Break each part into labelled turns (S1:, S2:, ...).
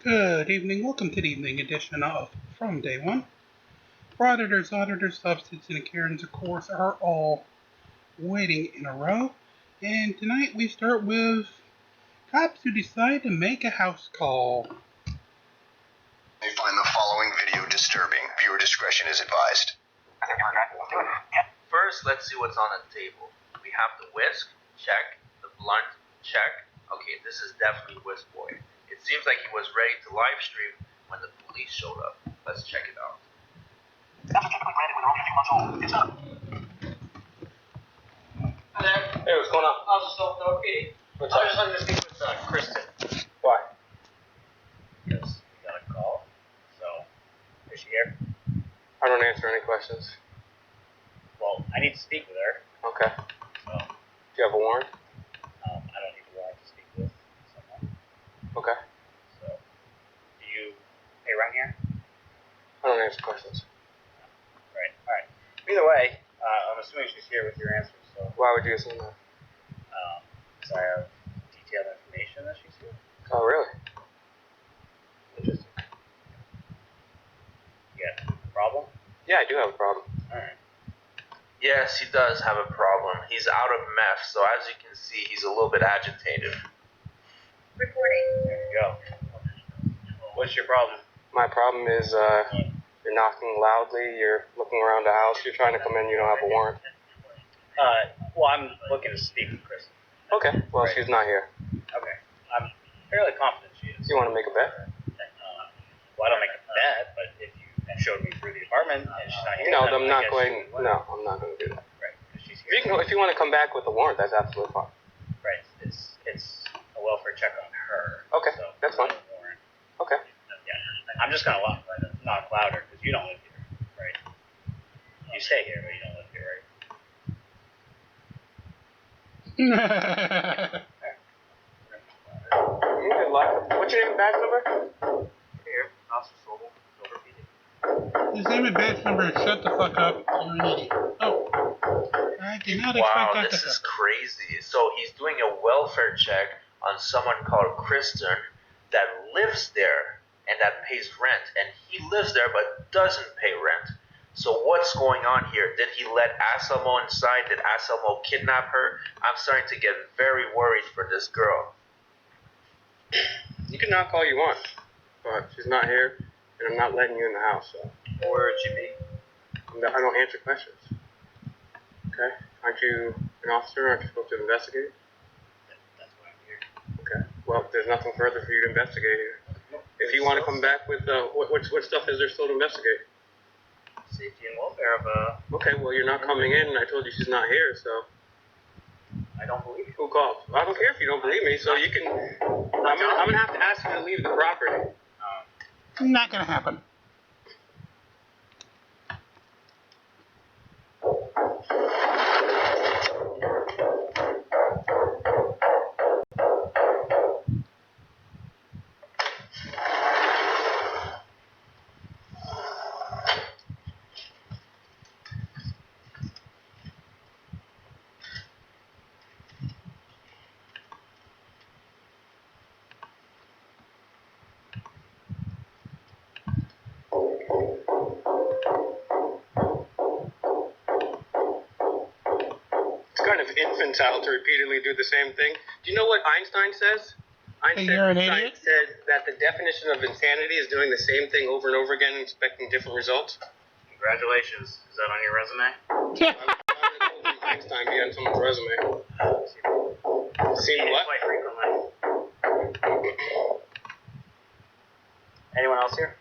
S1: Good evening. Welcome to the evening edition of From Day One. Frauditors, auditors, substitutes, and Karens, of course, are all waiting in a row. And tonight we start with cops who decide to make a house call.
S2: They find the following video disturbing. Viewer discretion is advised.
S3: First, let's see what's on the table. We have the whisk, check. The blunt, check. Okay, this is definitely Whisk Boy. It seems like he was ready to live stream when the police showed up. Let's check it out.
S4: Hi there.
S5: Hey, what's going on?
S4: How's the stuff though, Katie?
S5: What's
S4: I
S5: up?
S4: was just looking to speak with Kristen.
S5: Why?
S4: Because we got a call. So, is she here?
S5: I don't answer any questions.
S4: Well, I need to speak with her.
S5: Okay.
S4: So,
S5: Do you have a warrant?
S4: I don't need a warrant to speak with someone.
S5: Okay.
S4: So, do you pay rent here?
S5: I don't answer questions.
S4: Right. Alright. Either way, I'm assuming she's here with your answers. So,
S5: Why would you assume that?
S4: because I have detailed information that she's here.
S5: Oh, really?
S4: Interesting. Yeah. Problem?
S5: Yeah, I do have a problem.
S4: Alright.
S3: Yes, he does have a problem. He's out of meth, so as you can see, he's a little bit agitated.
S4: Recording. There we go. What's your problem?
S5: My problem is you're knocking loudly, you're looking around the house, you're trying to come in, you don't have a warrant.
S4: Well, I'm looking to speak with Kristen.
S5: Okay, well,
S4: Right.
S5: she's not here.
S4: Okay. I'm fairly confident she is.
S5: You want to make a bet?
S4: Well, I don't make a bet, but if you showed me through the apartment and she's not here,
S5: No,
S4: then
S5: I'm
S4: I
S5: not
S4: guess
S5: going.
S4: you would.
S5: No, I'm not going to do that.
S4: Right, because she's here.
S5: If you want to come back with a warrant, that's absolutely fine.
S4: Right, it's a welfare check on her.
S5: Okay,
S4: so
S5: that's
S4: not
S5: fine.
S4: a warrant.
S5: Okay.
S4: Yeah, I'm just gonna knock louder because you don't live here, right? You stay here, but you don't live here, right?
S5: Good luck. What's your name and badge number?
S4: Here, Officer Sobel, Silver PD.
S1: His name and badge number is shut the fuck up. You're an idiot. Oh. I did not expect
S3: Wow,
S1: that
S3: this
S1: to
S3: is
S1: happen.
S3: crazy. So he's doing a welfare check on someone called Kristen that lives there and that pays rent. And he lives there but doesn't pay rent. So what's going on here? Did he let Anselmo inside? Did Anselmo kidnap her? I'm starting to get very worried for this girl.
S5: You can knock all you want, but she's not here, and I'm not letting you in the house, so.
S4: Where would she be?
S5: I don't answer questions. Okay? Aren't you an officer? Aren't you supposed to investigate?
S4: That's why I'm here.
S5: Okay. Well, there's nothing further for you to investigate here. If you want to come back with, what stuff is there still to investigate?
S4: Safety and welfare of
S5: Okay, well, you're not coming in, and I told you she's not here, so.
S4: I don't believe you.
S5: Who called? I don't care if you don't believe me, so you can. I'm gonna have to ask you to leave the property.
S1: Not gonna happen.
S5: It's kind of infantile to repeatedly do the same thing. Do you know what Einstein says?
S1: You're an idiot?
S5: said that the definition of insanity is doing the same thing over and over again and expecting different results.
S4: Congratulations. Is that on your resume?
S5: Why would Einstein be on someone's resume? Seen what?
S4: Quite frequently. Anyone else here?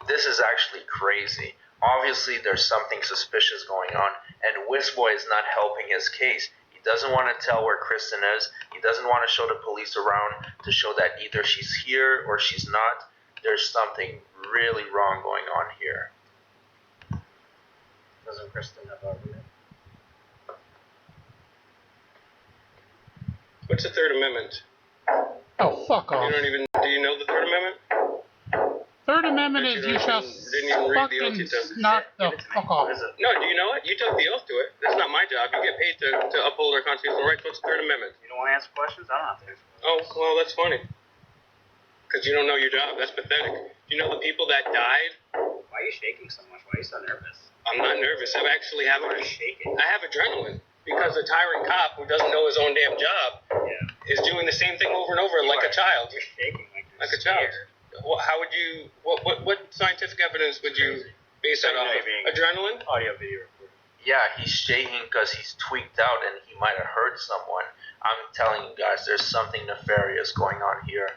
S3: This is actually crazy. Obviously, there's something suspicious going on, and Whiskboy is not helping his case. He doesn't want to tell where Kristen is. He doesn't want to show the police around to show that either she's here or she's not. There's something really wrong going on here.
S4: Doesn't Kristen have a room?
S5: What's the Third Amendment?
S1: Oh, fuck off.
S5: Do you know the Third Amendment?
S1: Third Amendment
S5: But
S1: is
S5: you
S1: you shall
S5: didn't even read the oath you took.
S1: knock the fuck off.
S4: What is it?
S5: No, do you know it? You took the oath to it. That's not my job. You get paid to uphold our constitutional rights. What's the Third Amendment?
S4: You don't want to answer questions? I don't have to answer questions.
S5: Oh, well, that's funny. Because you don't know your job. That's pathetic. Do you know the people that died?
S4: Why are you shaking so much? Why are you so nervous?
S5: I'm not nervous. I actually have
S4: Why are you shaking?
S5: I have adrenaline because a tyrant cop who doesn't know his own damn job is doing the same thing over and over like a child.
S4: You're shaking
S5: like a child. How would you? What scientific evidence would you base that off of? Adrenaline?
S4: Audio video recording.
S3: Yeah, he's shaking because he's tweaked out and he might have hurt someone. I'm telling you guys, there's something nefarious going on here.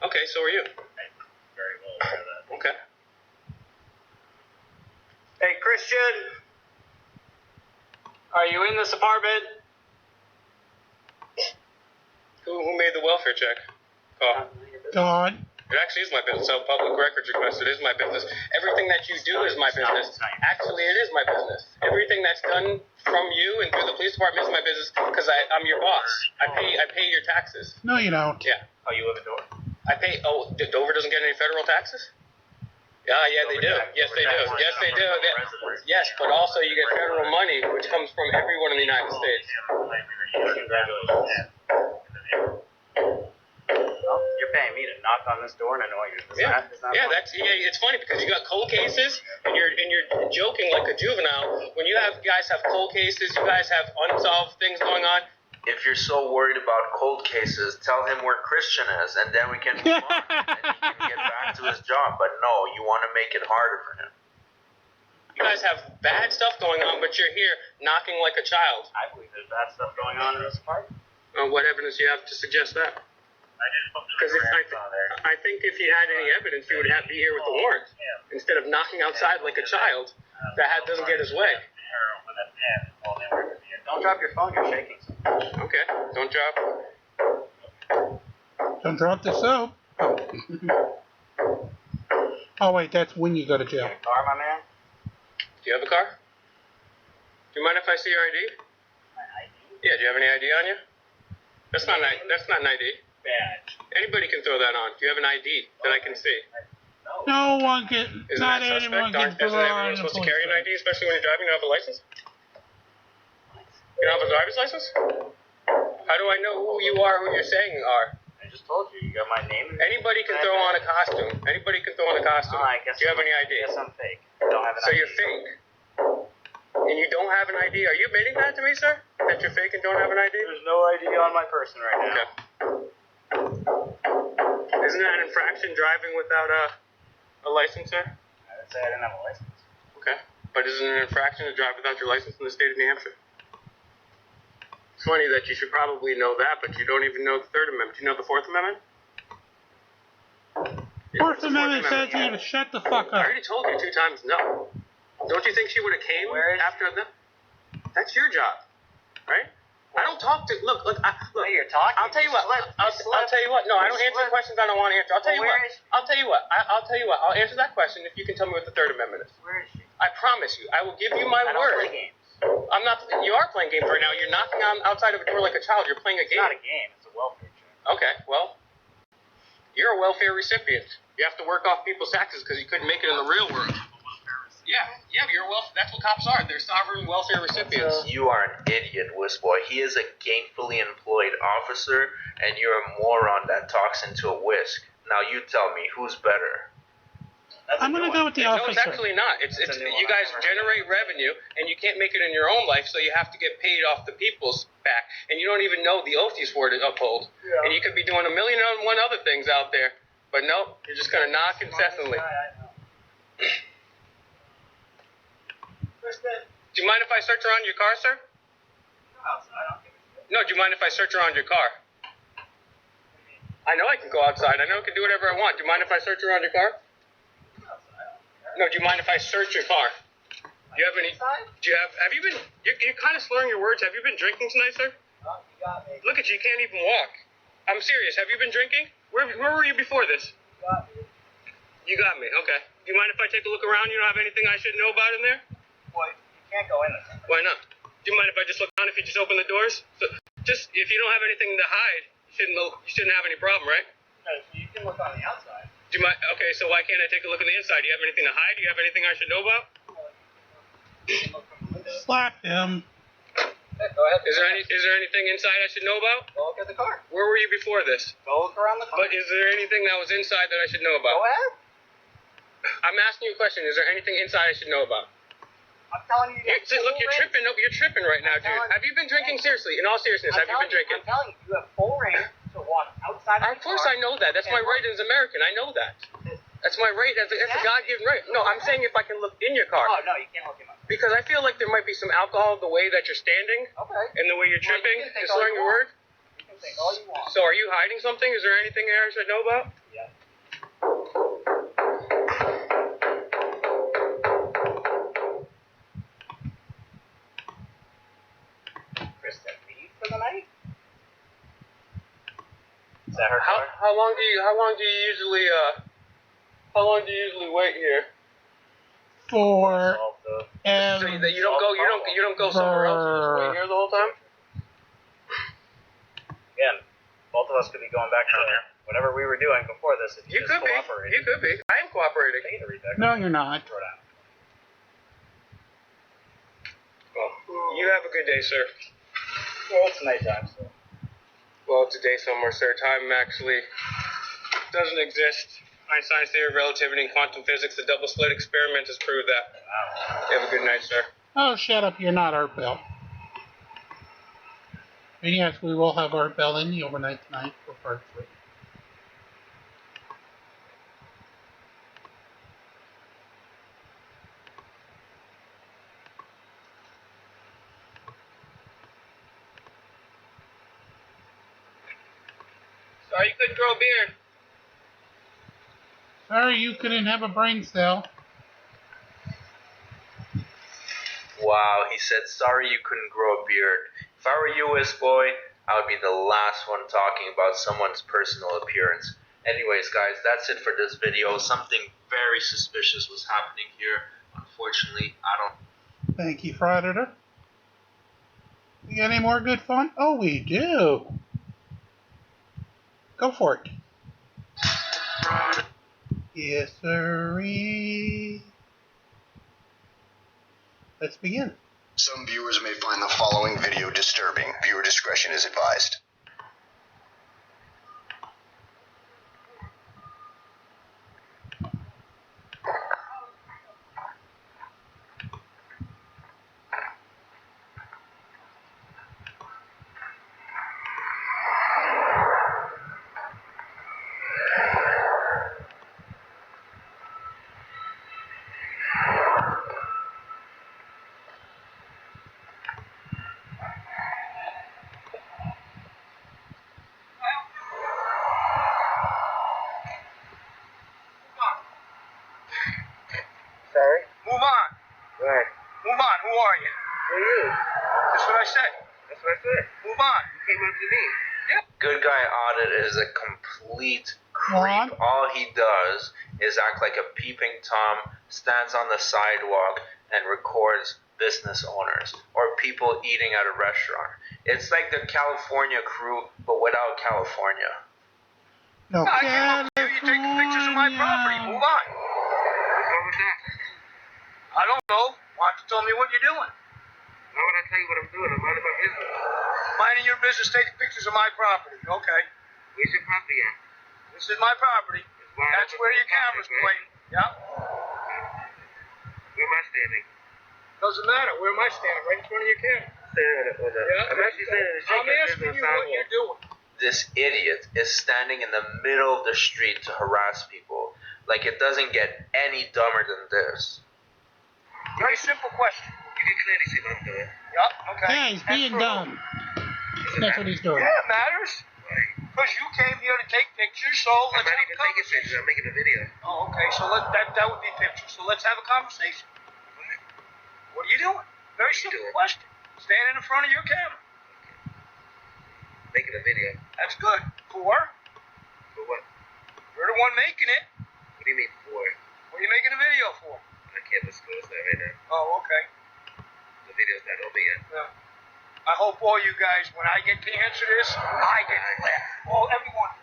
S5: Okay, so are you.
S4: Very well aware of that.
S5: Okay.
S4: Hey, Christian! Are you in this apartment?
S5: Who made the welfare check? Oh.
S1: God.
S5: It actually is my business. So public records request, it is my business. Everything that you do is my business. Actually, it is my business. Everything that's done from you and through the police department is my business because I'm your boss. I pay your taxes.
S1: No, you don't.
S5: Yeah.
S4: Oh, you live in Dover?
S5: I pay. Oh, Dover doesn't get any federal taxes? Yeah, they do. Yes, they do. Yes, they do. Yes, but also you get federal money, which comes from everyone in the United States.
S4: Congratulations. Well, you're paying me to knock on this door and annoy you.
S5: It's funny because you got cold cases and you're joking like a juvenile. When you guys have cold cases, you guys have unsolved things going on.
S3: If you're so worried about cold cases, tell him where Christian is, and then we can move on, and he can get back to his job. But no, you want to make it harder for him.
S5: You guys have bad stuff going on, but you're here knocking like a child.
S4: I believe there's bad stuff going on in this apartment.
S5: What evidence do you have to suggest that? Because I think if you had any evidence, you would have to be here with the warrant instead of knocking outside like a child that doesn't get his way.
S4: Don't drop your phone. You're shaking.
S5: Okay, don't drop.
S1: Don't drop the soap. Oh, wait, that's when you go to jail.
S4: You got a car, my man?
S5: Do you have a car? Do you mind if I see your ID?
S4: My ID?
S5: Yeah, do you have any ID on you? That's not an ID.
S4: Badge.
S5: Anybody can throw that on. Do you have an ID that I can see?
S1: No one can.
S5: Isn't
S1: Not
S5: that
S1: anyone
S5: suspect?
S1: can
S5: Isn't
S1: put
S5: everyone
S1: on
S5: supposed
S1: a
S5: to carry an ID, especially when you're driving? You don't have a license? You don't have a driver's license? How do I know who you are, who you're saying you are?
S4: I just told you. You got my name.
S5: Anybody can throw on a costume. Anybody can throw on a costume.
S4: I guess.
S5: Do you have any ID?
S4: I guess I'm fake. I don't have an
S5: So
S4: ID.
S5: you're fake. And you don't have an ID. Are you admitting that to me, sir? That you're fake and don't have an ID?
S4: There's no ID on my person right now.
S5: Okay. Isn't that an infraction driving without a license, sir?
S4: I didn't say I didn't have a license.
S5: Okay. But isn't it an infraction to drive without your license in the state of New Hampshire? It's funny that you should probably know that, but you don't even know the Third Amendment. Do you know the Fourth Amendment?
S1: Fourth Amendment says you to shut the fuck
S5: I
S1: up.
S5: already told you 2 times no. Don't you think she would have came after them? That's your job, right? I don't talk to. Look.
S4: Hey, you're talking.
S5: I'll tell you what. I'll tell you what. No, I don't answer questions I don't want to answer. I'll tell you what. I'll tell you what. I'll tell you what. I'll answer that question if you can tell me what the Third Amendment is.
S4: Where is she?
S5: I promise you. I will give you my
S4: I don't
S5: word.
S4: play games.
S5: I'm not. You are playing games right now. You're knocking on outside of a door like a child. You're playing a
S4: It's
S5: game.
S4: not a game. It's a welfare check.
S5: Okay. Well, you're a welfare recipient. You have to work off people's taxes because you couldn't make it in the real world. Yeah, you're that's what cops are. They're sovereign welfare recipients.
S3: You are an idiot, Whiskboy. He is a gainfully employed officer, and you're a moron that talks into a whisk. Now you tell me, who's better?
S1: I'm going to go with the
S5: No,
S1: officer.
S5: it's actually not. It's you guys generate revenue, and you can't make it in your own life, so you have to get paid off the people's back. And you don't even know the oath you swore to uphold. Yeah. And you could be doing a million and one other things out there, but no, you're just going to knock incessantly. Do you mind if I search around your car, sir? No, do you mind if I search around your car? I know I can go outside. I know I can do whatever I want. Do you mind if I search around your car? No, do you mind if I search your car? Do you have any? Have you been? You're kind of slurring your words. Have you been drinking tonight, sir?
S4: Oh, you got me.
S5: Look at you. You can't even walk. I'm serious. Have you been drinking? Where were you before this?
S4: You got me.
S5: You got me. Okay. Do you mind if I take a look around? You don't have anything I should know about in there?
S4: Boy, you can't go in there.
S5: Why not? Do you mind if I just look around if you just open the doors? So, just if you don't have anything to hide, you shouldn't have any problem, right?
S4: No, you can look on the outside.
S5: Do you mind? Okay, so why can't I take a look on the inside? Do you have anything to hide? Do you have anything I should know about?
S1: Slap him.
S4: Go ahead.
S5: Is there anything inside I should know about?
S4: Go look at the car.
S5: Where were you before this?
S4: Go look around the car.
S5: But is there anything that was inside that I should know about?
S4: Go ahead.
S5: I'm asking you a question. Is there anything inside I should know about?
S4: I'm telling you.
S5: Look, you're tripping. No, you're tripping right now, dude. Have you been drinking? Seriously, in all seriousness, have you been drinking?
S4: I'm telling you, you have full reign to walk outside of the car.
S5: Of course I know that. That's my right as American. I know that. That's my right. That's a God-given right. No, I'm saying if I can look in your car.
S4: Oh, no, you can't look in my car.
S5: Because I feel like there might be some alcohol the way that you're standing.
S4: Okay.
S5: And the way you're tripping.
S4: You can
S5: You're slurring your word.
S4: You can think all you want.
S5: So are you hiding something? Is there anything there I should know about?
S4: Yeah. Kristen, leave for the night? Is that her car?
S5: How long do you usually wait here?
S1: For
S5: So that you don't go somewhere else. You just wait here the whole time?
S4: Again, both of us could be going back to whatever we were doing before this. If
S5: You
S4: just
S5: could be.
S4: cooperated.
S5: You could be. I am cooperating.
S4: Take the reback.
S1: no, you're not.
S4: Throw it out.
S5: Well, you have a good day, sir.
S4: Well, it's nighttime, so.
S5: Well, it's a day somewhere, sir. Time actually doesn't exist. Einstein's theory of relativity and quantum physics, the double slit experiment has proved that.
S4: Wow.
S5: You have a good night, sir.
S1: Oh, shut up. You're not Art Bell. And yes, we will have Art Bell in the overnight tonight for part 3.
S5: Sorry you couldn't grow a beard.
S1: Sorry, you couldn't have a brain cell.
S3: Wow, he said, sorry you couldn't grow a beard. If I were you, boy, I would be the last one talking about someone's personal appearance. Anyways, guys, that's it for this video. Something very suspicious was happening here. Unfortunately, I don't...
S1: Thank you, Frauditor. We got any more good fun? Oh, we do. Go for it. Yes, sirree. Let's begin.
S2: Some viewers may find the following video disturbing. Viewer discretion is advised.
S5: Sorry?
S3: Move on!
S5: Right.
S3: Move on! Who are you?
S5: Who are you?
S3: That's what I said.
S5: That's what I said.
S3: Move on!
S5: You came up to me.
S3: Good Guy Audit is a complete
S1: What?
S3: creep. All he does is act like a peeping Tom, stands on the sidewalk, and records business owners or people eating at a restaurant. It's like the California crew, but without California.
S1: No,
S3: I came up to you, you're taking pictures of my property. Move on.
S5: What's wrong with that?
S3: I don't know. Why don't you tell me what you're doing?
S5: Why would I tell you what I'm doing? I'm minding my business.
S3: Minding your business, taking pictures of my property. Okay.
S5: Where's your property at?
S3: This is my property. That's where your camera's pointing. Yeah.
S5: Where am I standing?
S3: Doesn't matter. Where am I standing? Right in front of your camera.
S5: I'm actually standing in the
S3: I'm asking you what you're doing. This idiot is standing in the middle of the street to harass people. Like it doesn't get any dumber than this. Very simple question.
S5: You can clearly see what I'm doing.
S3: Yup, okay.
S1: Yeah, he's being dumb. That's what he's doing.
S3: Yeah, it matters. Because you came here to take pictures, so
S5: I'm
S3: let's
S5: not
S3: have
S5: even
S3: a
S5: taking pictures.
S3: conversation.
S5: I'm making a video.
S3: Oh, okay, so that would be pictures. So let's have a conversation. What are you doing? Very simple
S5: doing?
S3: question. Standing in front of your camera.
S5: Making a video.
S3: That's good. For?
S5: For what?
S3: You're the one making it.
S5: What do you mean for?
S3: What are you making a video for?
S5: I can't disclose that right now.
S3: Oh, okay.
S5: The video's not over yet.
S3: Yeah. I hope all you guys, when I get to answer this, I get left. Oh, everyone.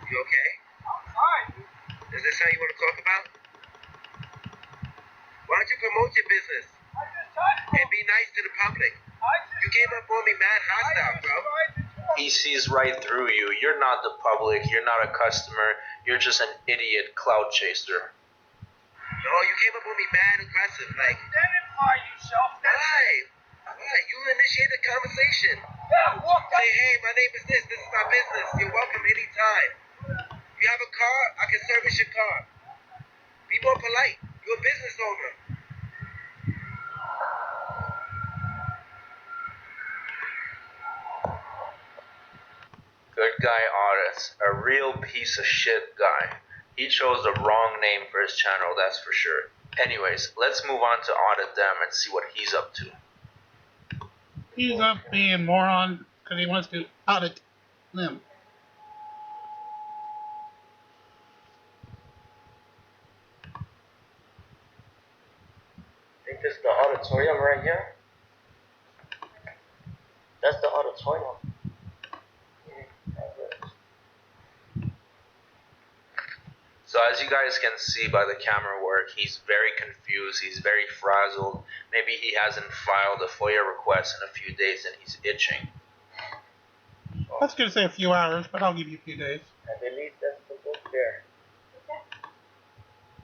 S5: You okay?
S3: I'm fine.
S5: Is this how you want to talk about? Why don't you promote your business
S3: I just tried to.
S5: and be nice to the public?
S2: You came up on me mad hostile, bro.
S3: He sees right through you. You're not the public. You're not a customer. You're just an idiot cloud chaser.
S2: No, you came up on me mad aggressive, like. Identify yourself. Alright, you initiate the conversation. Yeah, say, hey, my name is this. This is my business. You're welcome anytime. You have a car, I can service your car. Be more polite. You're a business owner.
S3: Good guy Otis, a real piece of shit guy. He chose the wrong name for his channel, that's for sure. Anyways, let's move on to audit them and see what he's up to.
S1: He's up being moron because he wants to audit them.
S6: I think this is the auditorium right here. That's the auditorium.
S3: So as you guys can see by the camera work, he's very confused, he's very frazzled. Maybe he hasn't filed a FOIA request in a few days and he's itching.
S1: I was going to say a few hours, but I'll give you a few days.
S6: I believe that's the book there.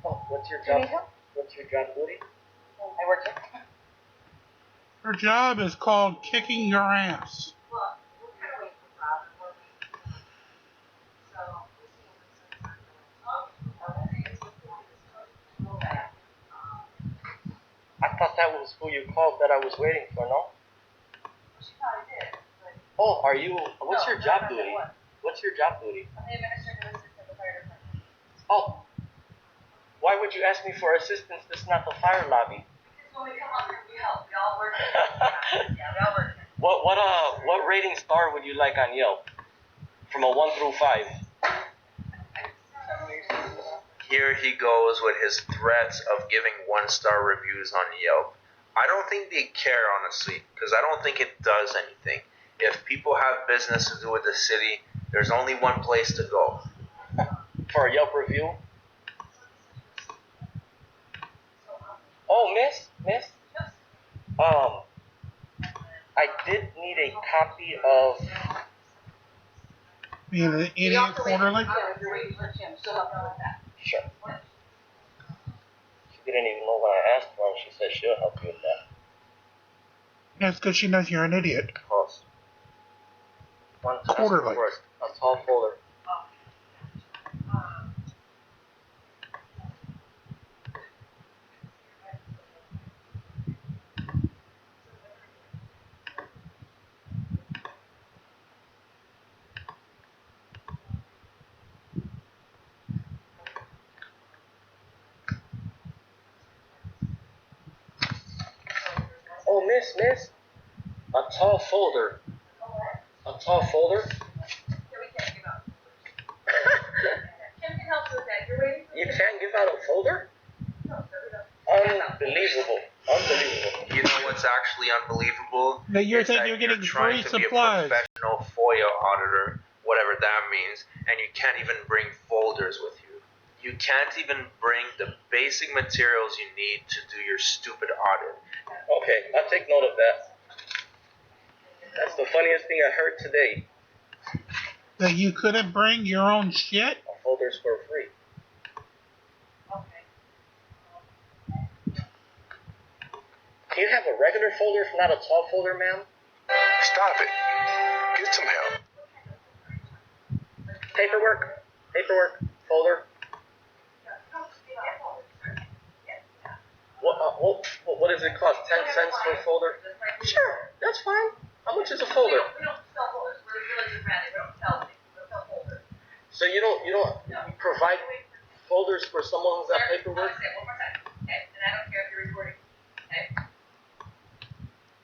S6: Oh, what's your job? What's your job duty?
S7: I work here.
S1: Her job is called kicking your ass.
S7: Well, we're kind of waiting for Rob and we're waiting for him. So, we'll see him.
S6: I thought that was who you called that I was waiting for, no?
S7: She probably did.
S6: Oh, are you, what's your job duty? What's your job duty?
S7: I'm the administrative assistant of the fire department.
S6: Oh, why would you ask me for assistance? This is not the fire lobby.
S7: Because when we come up here, we help. We all work here. Yeah, we all work here.
S6: What rating star would you like on Yelp? From a 1 through 5.
S3: Here he goes with his threats of giving 1-star reviews on Yelp. I don't think they care, honestly, because I don't think it does anything. If people have business to do with the city, there's only one place to go.
S6: For a Yelp review? Oh, miss? I did need a copy of...
S1: Being an idiot quarterly?
S7: Yeah, you're waiting for Kim. She'll help you with that.
S6: Sure. She didn't even know what I asked for, and she said she'll help you with that.
S1: That's because she knows you're an idiot.
S6: Cost. One task
S1: Quarterly.
S6: for a tall folder. Oh, miss. A tall folder. A tall folder?
S7: Yeah, we can't give out. Kim can help you with that. You're waiting for
S6: You can't give out a folder?
S7: No, sir, we don't.
S6: Unbelievable.
S3: You know what's actually unbelievable?
S1: That you're
S3: Is
S1: saying
S3: that
S1: you're getting
S3: trying
S1: free
S3: to
S1: supplies.
S3: be a professional FOIA auditor, whatever that means, and you can't even bring folders with you. You can't even bring the basic materials you need to do your stupid audit.
S6: Okay, I'll take note of that. That's the funniest thing I heard today.
S1: That you couldn't bring your own shit?
S6: A folder's for free.
S7: Okay.
S6: Can you have a regular folder if not a tall folder, ma'am?
S2: Stop it. Get some help.
S6: Paperwork, folder. What does it cost? 10 cents for a folder? Sure, that's fine. How much is a folder?
S7: We don't sell folders. We're really branded. We don't sell things. We don't sell folders.
S6: So you don't provide folders for someone who's got
S7: Sir,
S6: paperwork?
S7: I'll say it one more time, okay? And I don't care if you're recording, okay?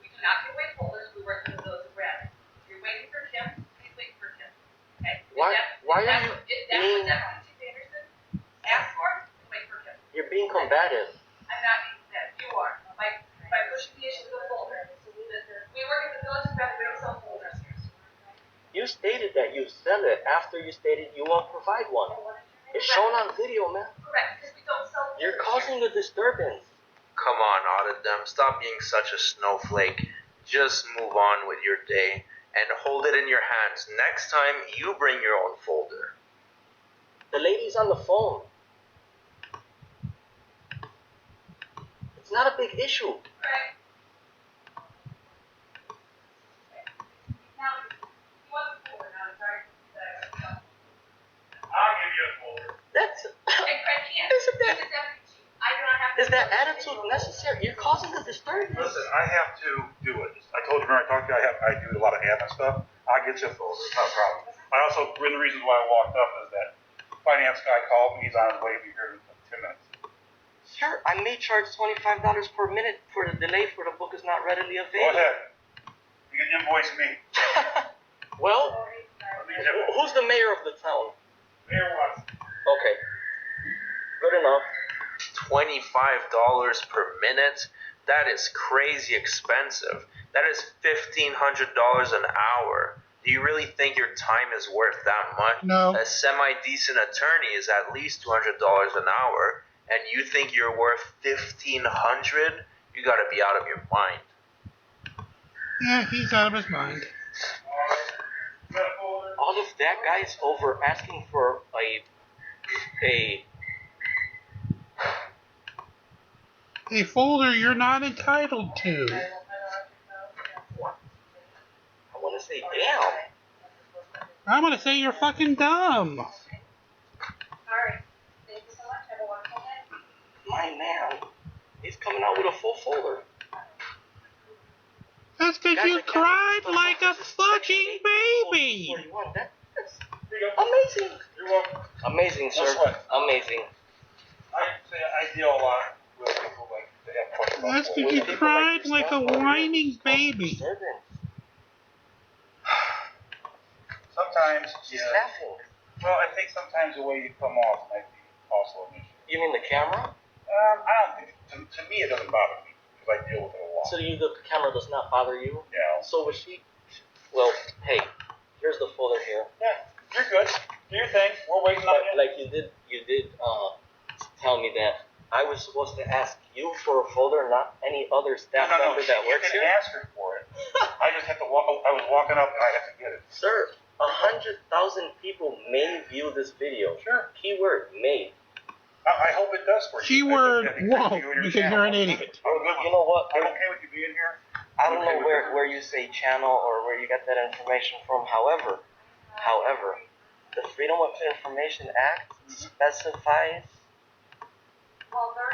S7: We do not give away folders. We work with those who brand. If you're waiting for Kim, please wait for Kim, okay?
S6: Why are you
S7: If that's what Deputy Chief Anderson asked for, wait for Kim.
S6: You're being combative.
S7: I'm not being that. You are. By pushing the issue of the folder. We work at the village of Brandon. We don't sell folders here.
S6: You stated that you sell it after you stated you won't provide one. It's shown on video, man.
S7: Correct, because we don't sell folders.
S6: You're causing a disturbance.
S3: Come on, audit them. Stop being such a snowflake. Just move on with your day and hold it in your hands. Next time, you bring your own folder.
S6: The lady's on the phone. It's not a big issue.
S7: Right. Now, you want the folder now, sorry.
S4: I'll give you a folder.
S6: That's.
S7: I can't.
S6: Isn't that,
S7: It's a deputy chief. I do not have to.
S6: is that attitude necessary? You're causing a disturbance.
S8: Listen, I have to do it. I told you when I talked to you, I do a lot of admin stuff. I'll get you a folder. It's not a problem. I also, one of the reasons why I walked up is that finance guy called me. He's on his way to be here in 10 minutes.
S6: Sir, I may charge $25 per minute for the delay for the book is not readily
S8: Go
S6: available.
S8: ahead. You can invoice me.
S6: Well, who's the mayor of the town?
S8: Mayor wants.
S6: Okay. Good enough.
S3: $25 per minute? That is crazy expensive. That is $1,500 an hour. Do you really think your time is worth that much?
S1: No.
S3: A semi-decent attorney is at least $200 an hour, and you think you're worth $1,500? You gotta be out of your mind.
S1: Yeah, he's out of his mind.
S6: All of that, guys, over asking for
S1: A folder you're not entitled to.
S6: I want to say, damn.
S1: I'm gonna say you're fucking dumb.
S7: All right. Thank you so much. Have a wonderful day.
S6: My man, he's coming out with a full folder.
S1: That's because
S6: Guys,
S1: you
S6: I can't
S1: cried
S6: believe
S1: like a
S6: this is
S1: fucking baby.
S6: 41. That's amazing.
S8: You're welcome.
S6: Amazing, sir.
S8: That's what?
S6: Amazing.
S8: I deal a lot with people like they have questions about
S1: That's
S8: folders.
S1: because you
S6: People
S1: cried
S6: like
S1: like a
S6: yourself,
S1: whining baby.
S6: Disturbance.
S8: Sometimes,
S6: She's
S8: yeah.
S6: laughing.
S8: Well, I think sometimes the way you come off might be also an issue.
S6: You mean the camera?
S8: I don't think, to me it doesn't bother me, because I deal with it a lot.
S6: So the camera does not bother you?
S8: Yeah.
S6: So was she? Well, hey, here's the folder here.
S8: Yeah, you're good. Do your thing. We're waiting on
S6: But
S8: you.
S6: like you did tell me that I was supposed to ask you for a folder, not any other staff member that works
S8: You
S6: here.
S8: can ask her for it. I just had to walk. I was walking up and I had to get it.
S6: Sir, 100,000 people may view this video.
S8: Sure.
S6: Keyword may.
S8: I hope it does for you.
S1: Keyword
S8: I think
S1: won't,
S8: you and your
S1: because
S8: channel.
S1: you're an idiot.
S8: I'm good with
S6: You know what?
S8: I'm okay with you being here.
S6: I don't know where you say channel or where you got that information from. However, the Freedom of Information Act specifies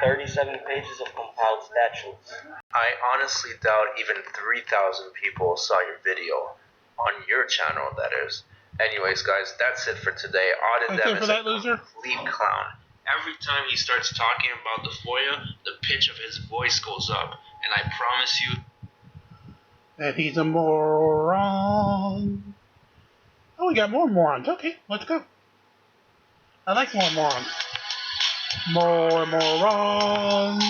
S6: 37 pages of compiled statutes.
S3: I honestly doubt even 3,000 people saw your video. On your channel, that is. Anyways, guys, that's it for today. Audit
S1: That's
S3: them
S1: it for
S3: is
S1: that,
S3: a
S1: loser?
S3: complete clown. Every time he starts talking about the FOIA, the pitch of his voice goes up. And I promise you,
S1: That he's a moron. Oh, we got more morons. Okay, let's go. I like more morons. More morons.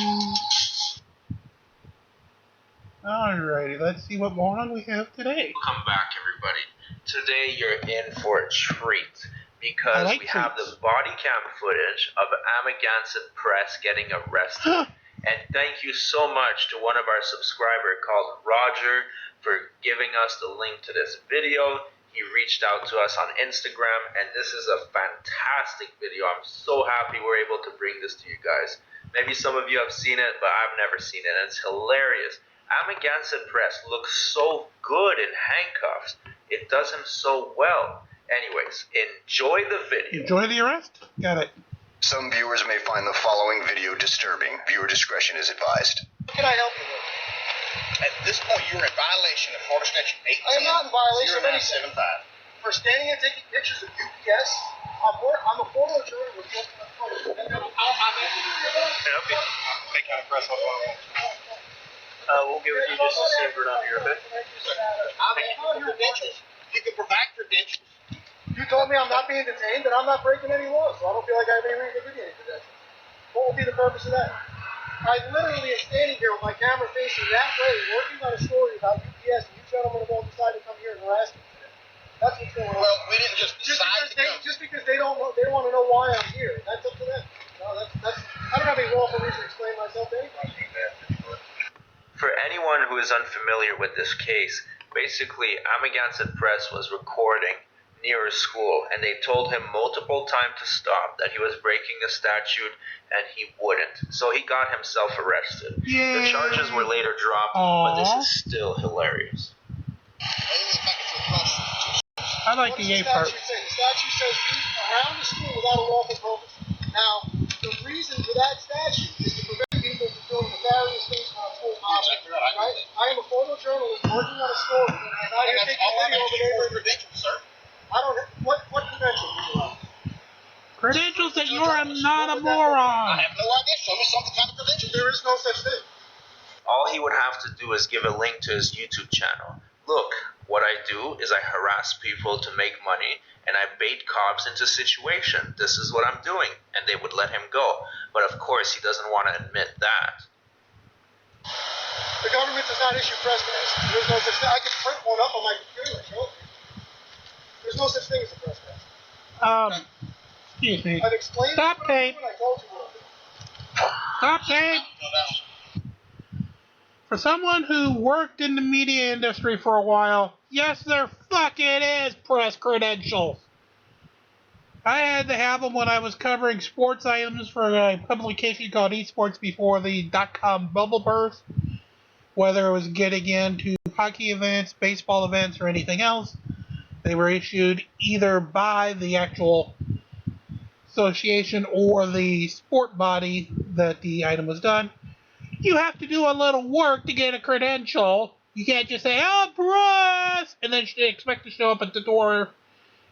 S1: Alrighty, let's see what moron we have today.
S3: welcome back, everybody. Today you're in for a treat because
S1: I like
S3: we have
S1: treats.
S3: the body cam footage of Amagansett Press getting arrested. And thank you so much to one of our subscribers called Roger for giving us the link to this video. He reached out to us on Instagram, and this is a fantastic video. I'm so happy we're able to bring this to you guys. Maybe some of you have seen it, but I've never seen it, and it's hilarious. Amagansett Press looks so good in handcuffs. It does him so well. Anyways, enjoy the video.
S1: Enjoy the arrest? Got it.
S9: Some viewers may find the following video disturbing. Viewer discretion is advised.
S10: What can I help you with?
S9: At this point, you're in violation of Florida Statute 18.
S10: I am not in violation of anything.
S9: 0975.
S10: For standing and taking pictures of UPS, I'm a photo jury with just a photo.
S8: Hey, County Press,
S4: We'll give it to you just the same for now here, okay?
S10: I'm on your credentials. You can provide credentials. You told me I'm not being detained, and I'm not breaking any laws, so I don't feel like I have any reason to give you any credentials. What will be the purpose of that? I literally am standing here with my camera facing that way, working on a story about UPS, and you gentlemen have all decided to come here and harass me today. That's what's going on.
S9: Well, we didn't just decide to come.
S10: Just because they don't know, they want to know why I'm here. That's up to them. No, that's I don't have any lawful reason to explain myself to anybody.
S3: For anyone who is who's unfamiliar with this case, basically Amagansett Press was recording near a school, and they told him multiple times to stop, that he was breaking a statute, and he wouldn't. So he got himself arrested.
S1: Yay.
S3: The charges were later dropped, but this is still hilarious.
S1: I like the yay part.
S10: The statute says be around the school without a lawful purpose. Now, the reason for that statute is to prevent people from doing nefarious things on school property. Right? I am a photojournalist working on a story, and I am taking video of a neighborhood. Credentials, sir. I don't know. What credentials do you have?
S1: Credentials that you're not a moron.
S10: I have no idea. Show me some kind of credentials. There is no such thing.
S3: All he would have to do is give a link to his YouTube channel. Look, what I do is I harass people to make money, and I bait cops into situation. This is what I'm doing, and they would let him go. But of course, he doesn't want to admit that.
S10: The government does not issue press passes. There's no such thing. I can print one up on my computer. There's no such thing as a press pass.
S1: Excuse me.
S10: I've explained
S1: Stop tape.
S10: I told you what I'm doing.
S1: Stop tape. For someone who worked in the media industry for a while, yes, there fucking is press credentials. I had to have them when I was covering sports items for a publication called Esports before the .com bubble burst. Whether it was getting into hockey events, baseball events, or anything else, they were issued either by the actual association or the sport body that the item was done. You have to do a little work to get a credential. You can't just say, oh, press, and then expect to show up at the door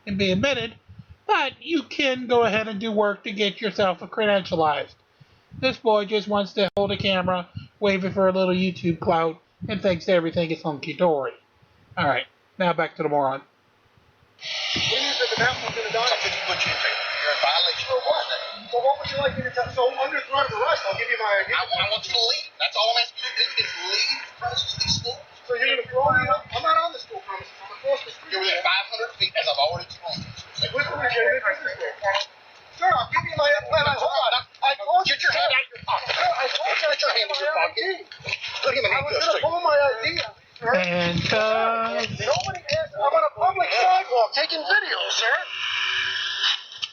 S1: and be admitted. But you can go ahead and do work to get yourself credentialized. This boy just wants to hold a camera, wave it for a little YouTube clout, and thinks everything is hunky-dory. Alright, now back to the moron.
S10: You're in violation of what? So what would you like me to tell? So under threat of arrest, I'll give you my ID. I want you to leave. That's all I'm asking you to do is leave the premises of these schools. So you're going to throw me up? I'm not on the school premises. I'm across the street. You're within 500 feet, as I've already explained. Where's the legitimate business there? Sir, I'll give you my ID. Hold on. I told you. Get your hand out of your pocket. Sir, I told you. Get your hand out of your pocket. Put him in handcuffs. I was going to pull my ID out.
S1: And,
S10: nobody asked. I'm on a public sidewalk taking video, sir.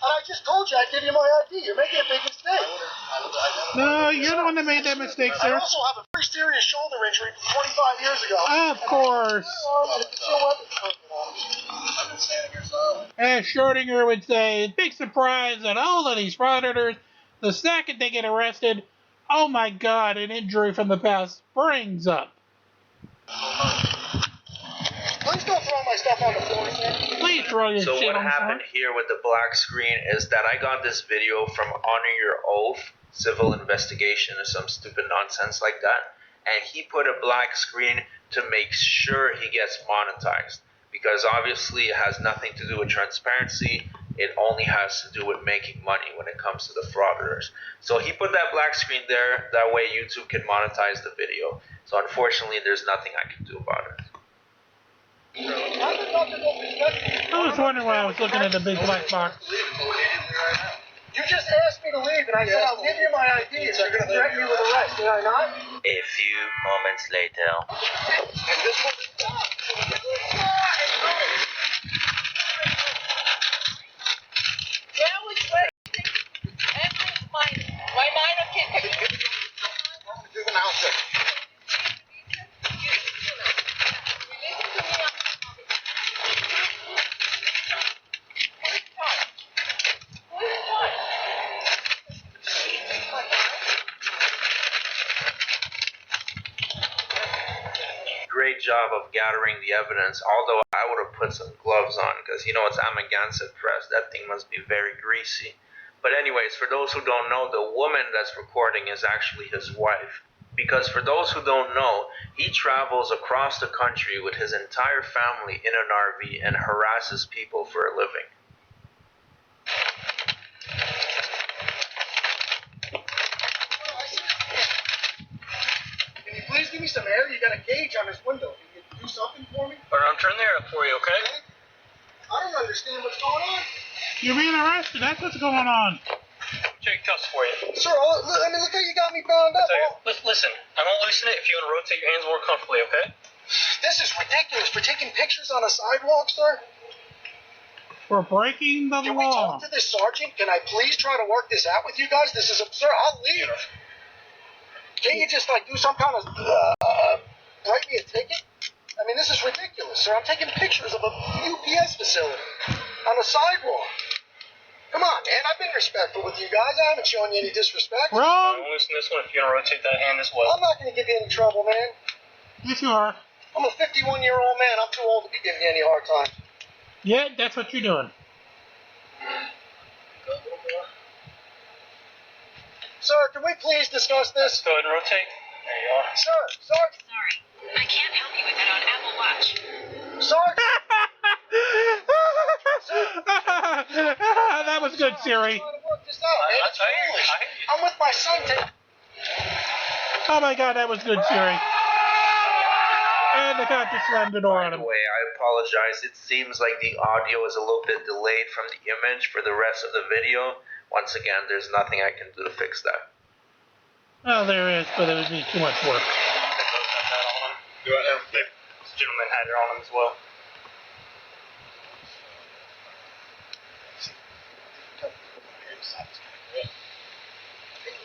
S10: And I just told you I'd give you my ID. You're making a big mistake.
S1: no, you're the one that made that mistake, sir.
S10: I also have a very serious shoulder injury from 25 years ago.
S1: Of course.
S10: I've been standing here so.
S1: As Schrodinger would say, big surprise that all of these frauditors, the second they get arrested, oh my god, an injury from the past springs up.
S10: Please don't throw my stuff on the floor, sir.
S1: Please throw your
S3: So
S1: shit
S3: what
S1: on the floor.
S3: happened here with the black screen is that I got this video from Honor Your Oath civil investigation or some stupid nonsense like that, and he put a black screen to make sure he gets monetized, because obviously it has nothing to do with transparency. It only has to do with making money when it comes to the frauditors. So he put that black screen there, that way YouTube can monetize the video. So unfortunately there's nothing I can do about it.
S1: I was wondering why I was looking at the big black box.
S10: You just asked me to leave, and I said I'll give you my ID, so you're going to threaten me with arrest, did I not?
S6: A few moments later.
S7: My minor kid.
S3: Great job of gathering the evidence, although I would have put some gloves on, because you know it's Amagansett Press. That thing must be very greasy. But anyways, for those who don't know, the woman that's recording is actually his wife. Because for those who don't know, he travels across the country with his entire family in an RV and harasses people for a living.
S10: Can you please give me some air? You got a gauge on this window. Can you do something for me?
S5: But I'm turning the air up for you, okay?
S10: I don't understand what's going on.
S1: You're being arrested. That's what's going on.
S5: Check cuffs for you.
S10: Sir, I mean, look how you got me bound up.
S5: Listen, I won't loosen it if you want to rotate your hands more comfortably, okay?
S10: This is ridiculous. For taking pictures on a sidewalk, sir?
S1: For breaking the
S10: Can we
S1: law.
S10: talk to this sergeant? Can I please try to work this out with you guys? This is absurd. I'll leave. Can't you just, like, do some kind of, write me a ticket? I mean, this is ridiculous, sir. I'm taking pictures of a UPS facility on a sidewalk. Come on, man. I've been respectful with you guys. I haven't shown you any disrespect.
S5: I
S1: Wrong.
S5: won't loosen this one if you want to rotate that hand as well.
S10: I'm not going to give you any trouble, man.
S1: Yes, you are.
S10: I'm a 51-year-old man. I'm too old to be giving you any hard time.
S1: Yeah, that's what you're doing.
S10: Sir, can we please discuss this?
S5: Go ahead and rotate. There you are.
S10: Sir, Sergeant.
S7: Sorry, I can't help you with that on Apple Watch.
S10: Sergeant.
S1: That was good, Siri.
S10: I'm trying to work this out, man. It's foolish. I'm with my son.
S1: Oh my God, that was good, Siri. And the cop just slammed the door on
S3: By
S1: him.
S3: the way, I apologize. It seems like the audio is a little bit delayed from the image for the rest of the video. Once again, there's nothing I can do to fix that.
S1: Well, there is, but it would be too much work.
S5: This gentleman had it on him as well.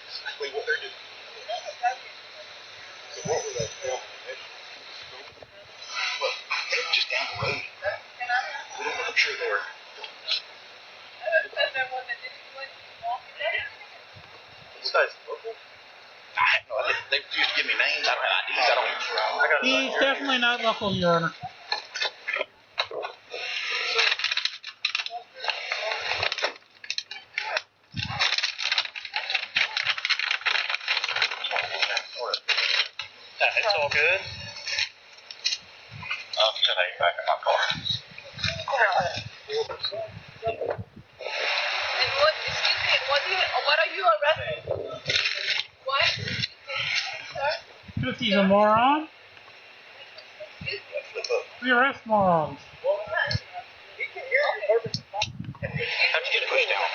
S10: Exactly what they're doing. So what were they filming? Well, they were just down the road. We don't know for sure they were.
S5: This guy's local?
S10: I have no idea. They refused to give me names. I don't have IDs. I don't even.
S1: He's definitely not local, Your Honor.
S5: It's all good.
S10: Can I back in my car?
S7: What are you arresting? What? Sir?
S1: Because he's a moron. We arrest morons.
S5: How'd you get it pushed down?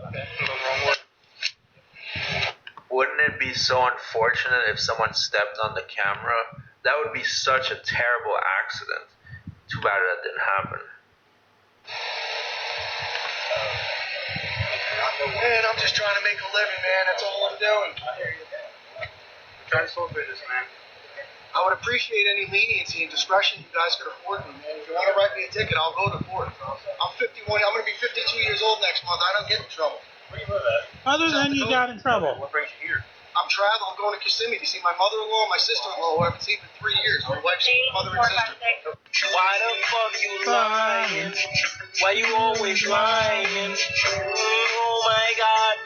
S5: Okay. I'm going the wrong way.
S3: Wouldn't it be so unfortunate if someone stepped on the camera? That would be such a terrible accident. Too bad that didn't happen.
S10: Man, I'm just trying to make a living, man. That's all I'm doing.
S5: Trying to solve business, man.
S10: I would appreciate any leniency and discretion you guys could afford me, man. If you want to write me a ticket, I'll go to court. I'm 51. I'm going to be 52 years old next month. I don't get in trouble.
S5: Where do you live at?
S1: Other than you got in trouble.
S5: What brings you here?
S10: I'm traveling. I'm going to Kissimmee to see my mother-in-law and my sister-in-law, who I haven't seen in 3 years. My wife's mother and sister.
S6: Why the fuck you lying? Why you always lying? Oh my God.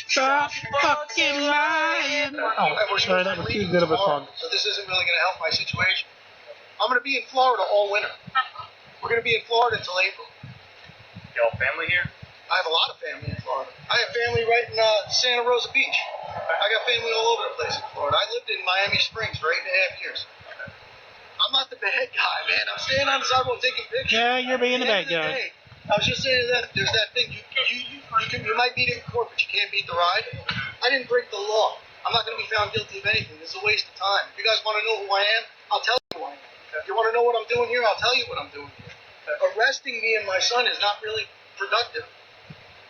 S1: Stop fucking lying. Oh, sorry, that was too good of a song.
S10: So this isn't really going to help my situation. I'm going to be in Florida all winter. We're going to be in Florida until April.
S5: Y'all family here?
S10: I have a lot of family in Florida. I have family right in Santa Rosa Beach. I got family all over the place in Florida. I lived in Miami Springs for 8.5 years. I'm not the bad guy, man. I'm standing on the sidewalk taking pictures.
S1: Yeah, you're being the bad guy.
S10: I was just saying that there's that thing you might beat it in court, but you can't beat the ride. I didn't break the law. I'm not going to be found guilty of anything. This is a waste of time. If you guys want to know who I am, I'll tell you who I am. If you want to know what I'm doing here, I'll tell you what I'm doing here. Arresting me and my son is not really productive.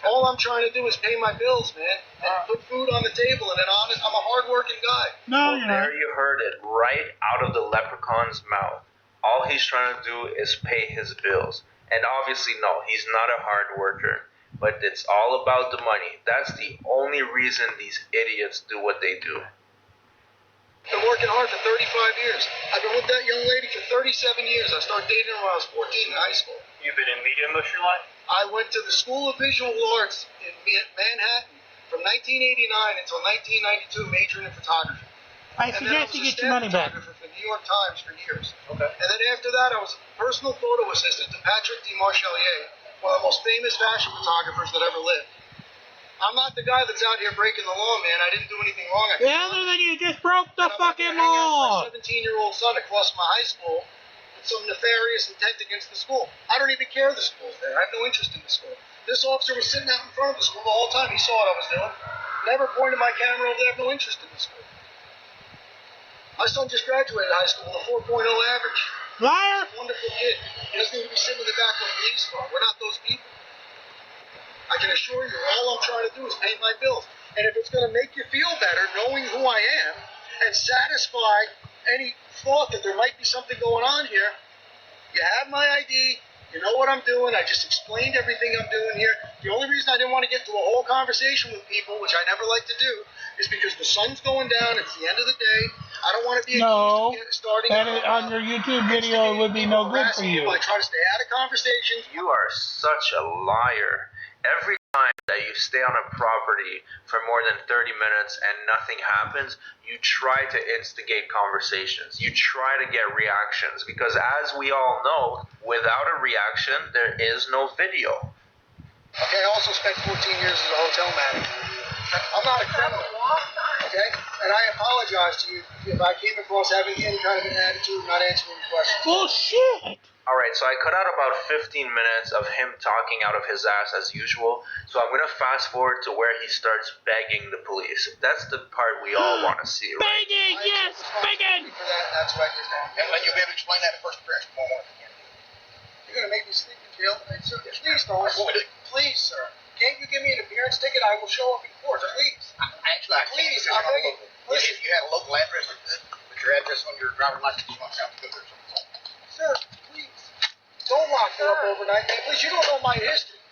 S10: All I'm trying to do is pay my bills, man, and put food on the table. And I'm a hard-working guy.
S1: No, you're not.
S3: There you heard it, right out of the leprechaun's mouth. All he's trying to do is pay his bills. And obviously, no, he's not a hard worker. But it's all about the money. That's the only reason these idiots do what they do.
S10: I've been working hard for 35 years. I've been with that young lady for 37 years. I started dating her when I was 14 in high school.
S5: You've been in media most of your life?
S10: I went to the School of Visual Arts in Manhattan from 1989 until 1992, majoring in photography.
S1: I suggest you get your money back.
S10: For the New York Times for years.
S5: Okay.
S10: And then after that, I was a personal photo assistant to Patrick DeMarchelier, one of the most famous fashion photographers that ever lived. I'm not the guy that's out here breaking the law, man. I didn't do anything wrong.
S1: Other than you just broke the fucking
S10: hang out
S1: law.
S10: with my 17-year-old son across my high school with some nefarious intent against the school. I don't even care the school's there. I have no interest in the school. This officer was sitting out in front of the school the whole time. He saw what I was doing. Never pointed my camera over there. Have no interest in the school. My son just graduated high school with a 4.0 average.
S1: Liar!
S10: Wonderful kid. He doesn't need to be sitting in the back of a police car. We're not those people. I can assure you, all I'm trying to do is pay my bills. And if it's going to make you feel better knowing who I am and satisfy any thought that there might be something going on here, you have my ID. You know what I'm doing. I just explained everything I'm doing here. The only reason I didn't want to get into a whole conversation with people, which I never like to do, is because the sun's going down. It's the end of the day. I don't want to be starting
S1: on your YouTube video would be no good for you.
S10: I try to stay out of conversations.
S3: You are such a liar. Every time that you stay on a property for more than 30 minutes and nothing happens, you try to instigate conversations. You try to get reactions because, as we all know, without a reaction, there is no video.
S10: Okay, I also spent 14 years as a hotel manager. I'm not a criminal, okay? And I apologize to you if I came across having any kind of an attitude, not answering questions.
S1: Bullshit!
S3: Alright, so I cut out about 15 minutes of him talking out of his ass as usual, so I'm gonna fast forward to where he starts begging the police. That's the part we all want to see, right?
S1: Begging, yes, begging!
S10: For that, that's what I just did.
S2: And you'll be able to explain that at first appearance tomorrow morning.
S10: You're going to make me sleep in jail tonight, sir? Please don't. Please, sir. Can't you give me an appearance ticket? I will show up in court, please.
S2: Actually, I
S10: Please,
S2: can't.
S10: I'm begging. Listen.
S2: If you had a local address, put your address on your driver's license, you want to have to go there or something.
S10: Sir, please. Don't lock me up overnight. Please, you don't know my history.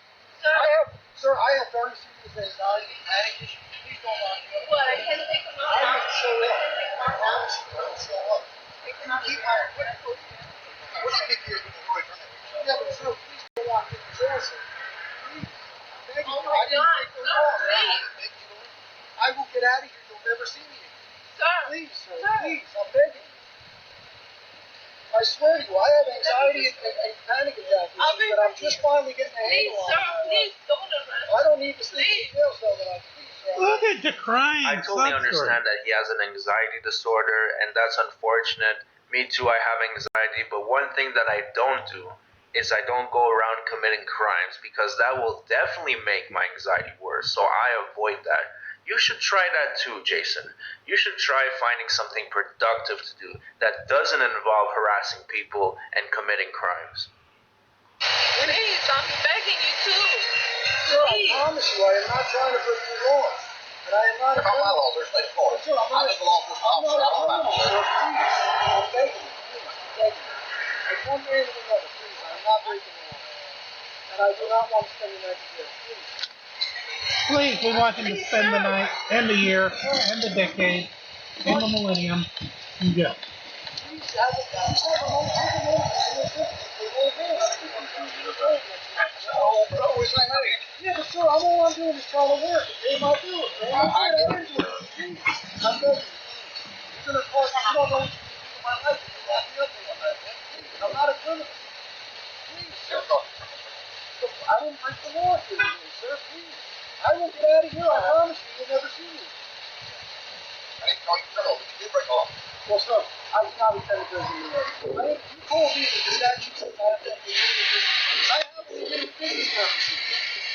S10: Sir, I have very serious anxiety and panic issues. Please don't lock me up.
S7: What? I can't take them out.
S10: I will show up. I promise you, I will show up. You keep my equipment.
S2: What do you think you're going to do from that?
S10: Yeah, but sir, please don't lock me in jail, sir. Please. I'm begging
S7: Oh
S10: you.
S7: my
S10: I didn't
S7: God,
S10: break the
S7: sir,
S10: law.
S7: please.
S10: I will get out of here. You'll never see me again.
S7: Sir.
S10: Please, sir, please. I'm begging you. I swear to you, I have anxiety and panic attacks, but I'm just finally getting a
S7: Please,
S10: handle on
S7: sir,
S10: it.
S7: please don't arrest
S10: I don't need to sleep in jail cell that please, sir.
S1: Look at the crying.
S3: I totally understand that he has an anxiety disorder, and that's unfortunate. Me too, I have anxiety, but one thing that I don't do is I don't go around committing crimes because that will definitely make my anxiety worse, so I avoid that. You should try that too, Jason. You should try finding something productive to do that doesn't involve harassing people and committing crimes.
S7: Please, I'm begging you to.
S10: Sir, I promise you, I am not trying to break the laws. And I am not a criminal.
S2: laws are state laws.
S10: Sir, I'm not a law enforcement officer. I'm not a criminal, sir. Please, I'm begging you. Please, I'm begging you. Like one man and another, please. I am not breaking the law. And I do not want to spend the night in jail. Please.
S1: Please, we want him to spend the night and the year and the decade and the millennium in jail.
S10: Please, have a yeah, but sir, all I'm doing is trying to work and pay my bills, man. I'm begging you. I'm begging you. You're going to cost me, you don't know what you can do in my life if you lock me up in one night, man. Please, I'm not a criminal. Please, sir. I didn't break the law today, sir. Please. I will get out of here. I promise you, you'll never see me.
S2: I didn't call you criminal, but you did break the law.
S10: Well, sir, I was not intended to do that. You told me that the statute says I have to have legitimate business purposes.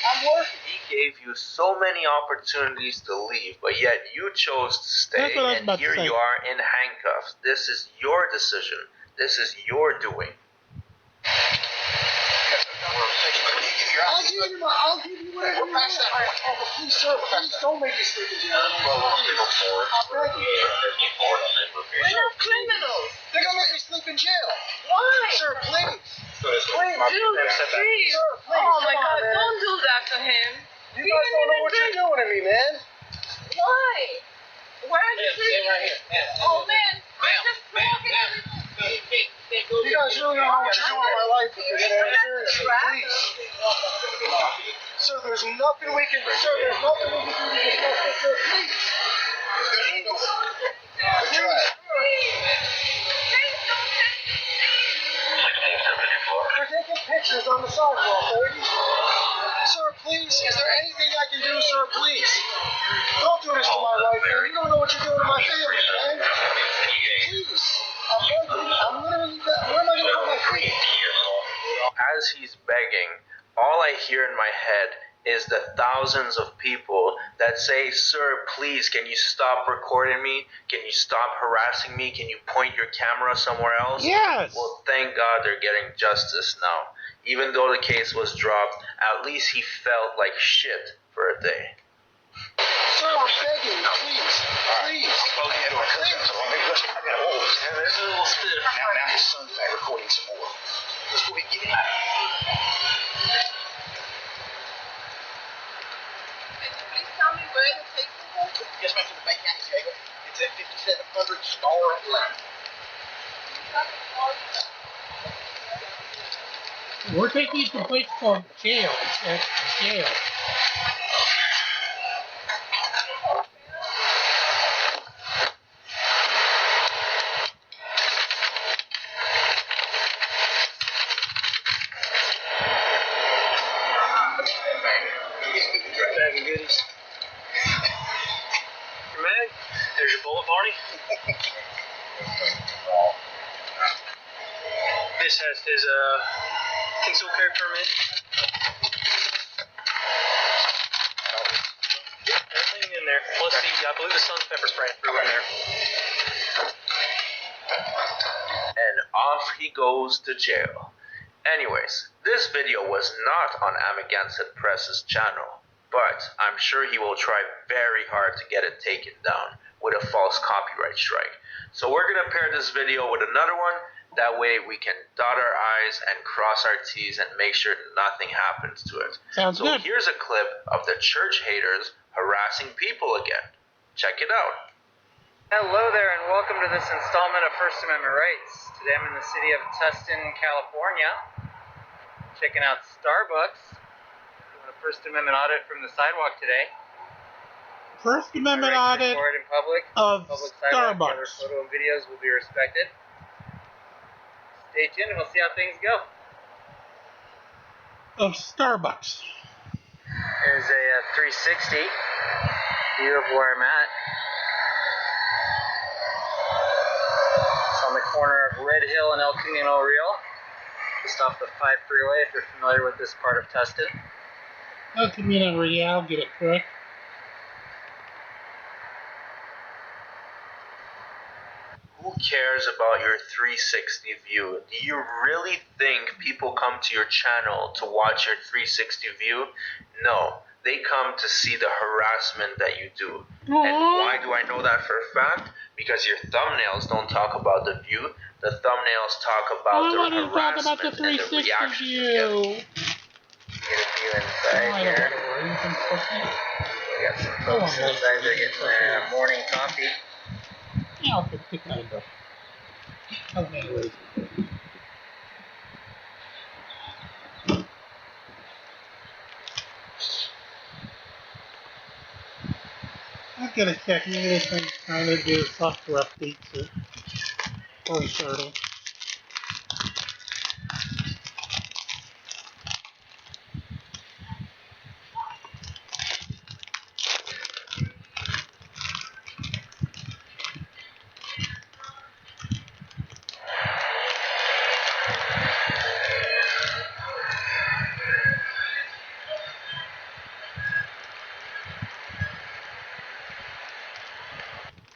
S10: I'm working.
S3: He gave you so many opportunities to leave, but yet you chose to stay,
S1: That's what I was
S3: and
S1: about to
S3: here
S1: say.
S3: you are in handcuffs. This is your decision. This is your doing.
S10: I'll give you whatever you want. Oh, but please, sir, please don't make me sleep in jail. I'm begging you.
S7: We're not criminals.
S10: They're gonna make me sleep in jail.
S7: Why?
S10: Sir, please. Please.
S7: Dude, please.
S10: Sir, please.
S7: Oh my
S10: come on,
S7: God,
S10: man.
S7: don't do that to him.
S10: You guys don't know what you're doing to me, man.
S7: Why? Why are you sleeping? Oh man, I'm just walking.
S10: You guys really don't know what you're doing in my life with this, man. Seriously, please. Sir, there's nothing we can do. Sir, there's nothing we can do to discuss this, sir. Please.
S2: Good try.
S10: They're taking pictures on the sidewalk, baby. Sir, please, is there anything I can do, sir? Please. Don't do this to my wife, man. You don't know what you're doing to my family, man. Please. I'm begging you. I'm literally, where am I going to put my feet?
S3: As he's begging, all I hear in my head is the thousands of people that say, "Sir, please, can you stop recording me? Can you stop harassing me? Can you point your camera somewhere else?"
S1: Yes.
S3: Well, thank God they're getting justice now. Even though the case was dropped, at least he felt like shit for a day.
S10: Sir, we're begging you, please. Please.
S3: There's a little stiff.
S9: Now his son's back recording some more. Let's go and get him out.
S7: Can you please tell me where the taking is?
S10: Yes, ma'am, to the Bay County Jail. It's at 5700 Star Line.
S1: We're taking you to a place called jail. It's jail.
S5: Bag of goodies. Your mag? There's your bullet, Barney. This has his concealed carry permit. Everything in there. Plus I believe the sun's pepper spray threw in there.
S3: And off he goes to jail. Anyways, this video was not on Amagansett Press's channel, but I'm sure he will try very hard to get it taken down with a false copyright strike. So we're going to pair this video with another one, that way we can dot our I's and cross our T's and make sure nothing happens to it.
S1: Sounds
S3: so
S1: good.
S3: Here's a clip of the church haters harassing people again. Check it out.
S11: Hello there and welcome to this installment of First Amendment Rights. Today I'm in the city of Tustin, California, checking out Starbucks, doing a First Amendment audit from the sidewalk today.
S1: First Amendment audit
S11: Record in public,
S1: of
S11: public sidewalk, other
S1: Starbucks.
S11: photo and videos will be respected. Stay tuned and we'll see how things go.
S1: Of Starbucks.
S11: There's a 360 view of where I'm at. It's on the corner of Red Hill and El Camino Real, just off the 5 freeway if you're familiar with this part of Tustin.
S1: El Camino Real, get it correct.
S3: Who cares about your 360 view? Do you really think people come to your channel to watch your 360 view? No, they come to see the harassment that you do. And why do I know that for a fact? Because your thumbnails don't talk about the view. The thumbnails talk about the harassment and the reactions you get.
S11: Get a view inside here. We got some folks inside there getting their morning coffee.
S1: Yeah, I'll pick that up. Oh, anyways. I'll get a check. Maybe this thing's trying to do software updates or restarting.